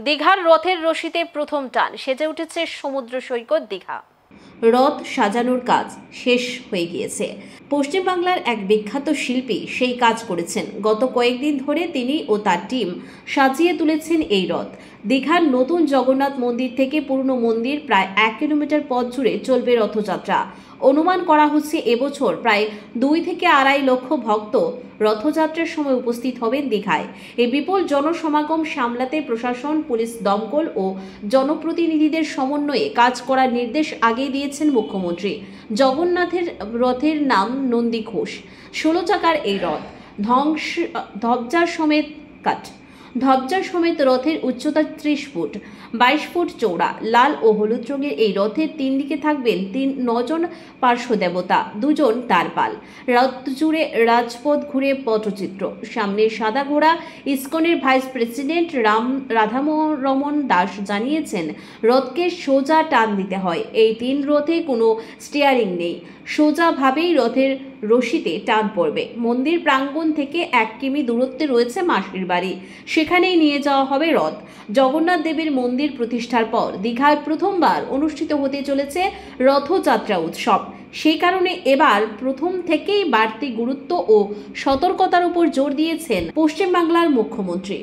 দীঘার রথের রশিতে প্রথম টান, সেজে উঠেছে সমুদ্র সৈকত দীঘা। রথ সাজানোর কাজ শেষ হয়ে গিয়েছে। পশ্চিমবাংলার এক বিখ্যাত শিল্পী সেই কাজ করেছেন। গত কয়েকদিন ধরে তিনি ও তার টিম সাজিয়ে তুলেছেন এই রথ। দীঘার নতুন জগন্নাথ মন্দির থেকে পুরনো মন্দির প্রায় 1 কিলোমিটার পথ জুড়ে চলবে রথযাত্রা। অনুমান করা হচ্ছে এবছর প্রায় 2 থেকে 2.5 লক্ষ ভক্ত রথযাত্রার সময় উপস্থিত হবেন দীঘায়। এই বিপুল জনসমাগম সামলাতে প্রশাসন, পুলিশ, দমকল ও জনপ্রতিনিধিদের সমন্বয়ে কাজ করার নির্দেশ আগেই দিয়েছেন মুখ্যমন্ত্রী। জগন্নাথের রথের নাম নন্দী ঘোষ। 16 চাকার এই রথ ধ্বজা সমেত রথের উচ্চতা 30 ফুট, 22 ফুট চৌড়া। লাল ও হলুদ রঙের এই রথের 3 দিকে থাকবেন 9 জন পার্শ্ব দেবতা, 2 জন তারপাল। রথ জুড়ে রাজপথ ঘুরে পটচিত্র। সামনে সাদা ঘোড়া। ইসকনের ভাইস প্রেসিডেন্ট রাধারমণ দাস জানিয়েছেন, রথকে সোজা টান দিতে হয়। এই 3 রথে কোনো স্টিয়ারিং নেই, সোজাভাবেই রথের রশিতে টান পড়বে। মন্দির প্রাঙ্গণ থেকে 1 কিমি দূরত্বে রয়েছে মাসির বাড়ি, সেখানেই নিয়ে যাওয়া হবে রথ। জগন্নাথ দেবের মন্দির প্রতিষ্ঠার পর দীঘায় প্রথমবার অনুষ্ঠিত হতে চলেছে রথযাত্রা উৎসব। সেই কারণে এবার প্রথম থেকেই বাড়তি গুরুত্ব ও সতর্কতার উপর জোর দিয়েছেন পশ্চিমবাংলার মুখ্যমন্ত্রী।